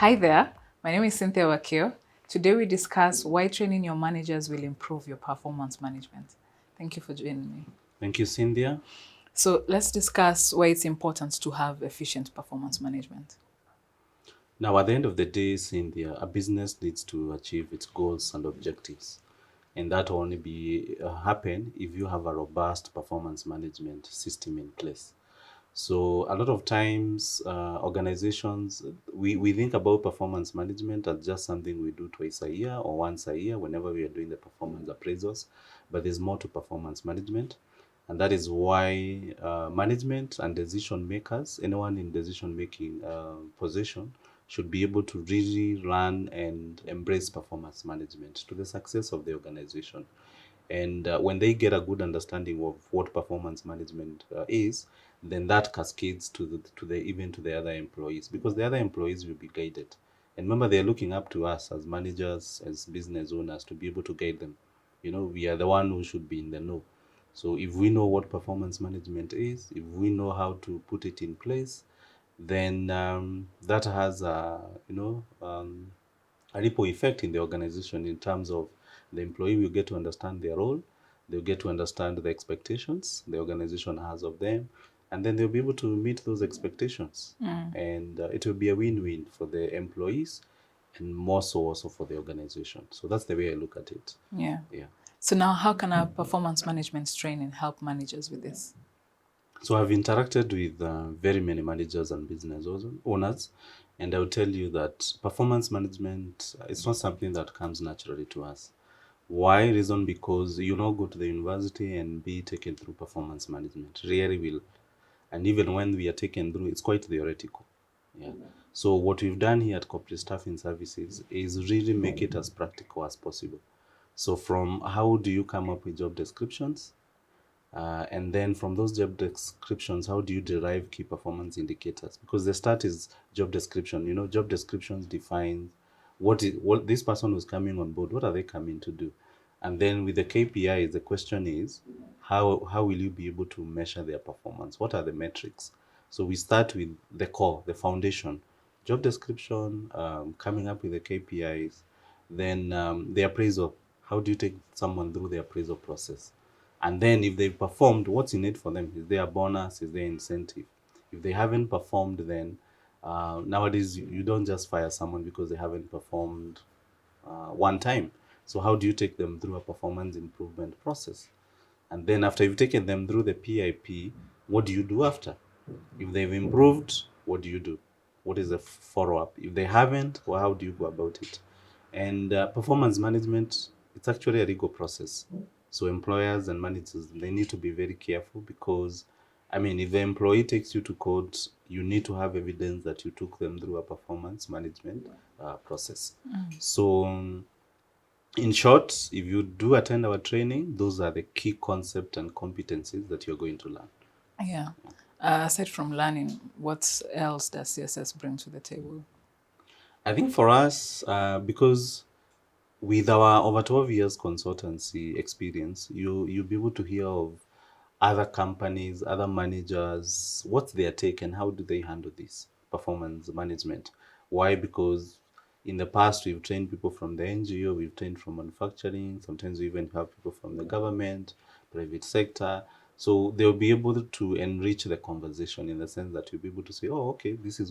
Hi there, my name is Cynthia Wakio. Today we discuss why training your managers will improve your performance management. Thank you for joining me. Thank you, Cynthia. So let's discuss why it's important to have efficient performance management. Now, at the end of the day, Cynthia, a business needs to achieve its goals and objectives. And that will only be happen if you have a robust performance management system in place. So a lot of times, organizations, we think about performance management as just something we do twice a year or once a year whenever we are doing the performance appraisals. But there's more to performance management. And that is why management and decision makers, anyone in decision making position, should be able to really run and embrace performance management to the success of the organization. And when they get a good understanding of what performance management is, then that cascades to the even to the other employees, because the other employees will be guided. And remember, they're looking up to us as managers, as business owners, to be able to guide them. We are the one who should be in the know. So if we know what performance management is, if we know how to put it in place, then that has a ripple effect in the organization, in terms of the employee will get to understand their role, they'll get to understand the expectations the organization has of them, and then they'll be able to meet those expectations. And it will be a win-win for the employees, and more so also for the organization. So that's the way I look at it. Yeah. Yeah. So now how can our performance management training help managers with this? So I've interacted with very many managers and business owners, and I'll tell you that performance management is not something that comes naturally to us. Why? Reason because you not go to the university and be taken through performance management. Really will. And even when we are taken through, it's quite theoretical. Yeah. So what we've done here at Corporate Staffing Services is really make it as practical as possible. So from how do you come up with job descriptions? And then from those job descriptions, how do you derive key performance indicators? Because the start is job description. Job descriptions define what this person who's coming on board, what are they coming to do? And then with the KPIs, the question is, how will you be able to measure their performance? What are the metrics? So we start with the core, the foundation, job description, coming up with the KPIs, then the appraisal. How do you take someone through the appraisal process? And then if they've performed, what's in it for them? Is there a bonus? Is there incentive? If they haven't performed, then nowadays you don't just fire someone because they haven't performed one time. So how do you take them through a performance improvement process? And then after you've taken them through the PIP, what do you do after? If they've improved, what do you do? What is the follow-up? If they haven't, well, how do you go about it? And performance management, it's actually a legal process. So employers and managers, they need to be very careful, because, if the employee takes you to court, you need to have evidence that you took them through a performance management process. So in short, if you do attend our training, those are the key concepts and competencies that you're going to learn. Yeah. Aside from learning, what else does CSS bring to the table? I think for us, because with our over 12 years consultancy experience, you'll be able to hear of other companies, other managers, what's their take and how do they handle this performance management. Why? Because in the past, we've trained people from the NGO, we've trained from manufacturing, sometimes we even have people from the government, private sector. So they'll be able to enrich the conversation, in the sense that you'll be able to say, oh, okay, this is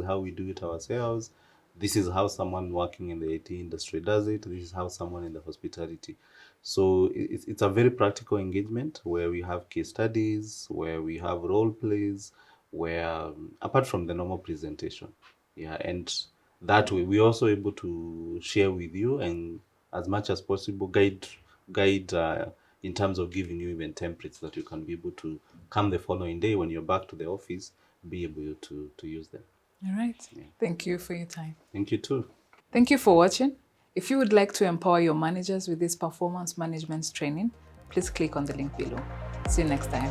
how we do it ourselves. This is how someone working in the IT industry does it. This is how someone in the hospitality. So it's a very practical engagement, where we have case studies, where we have role plays, where apart from the normal presentation, yeah, and that way we're also able to share with you, and as much as possible guide in terms of giving you even templates that you can be able to come the following day when you're back to the office, be able to use them. All right. Thank you for your time. Thank you too. Thank you for watching. If you would like to empower your managers with this performance management training, please click on the link below. See you next time.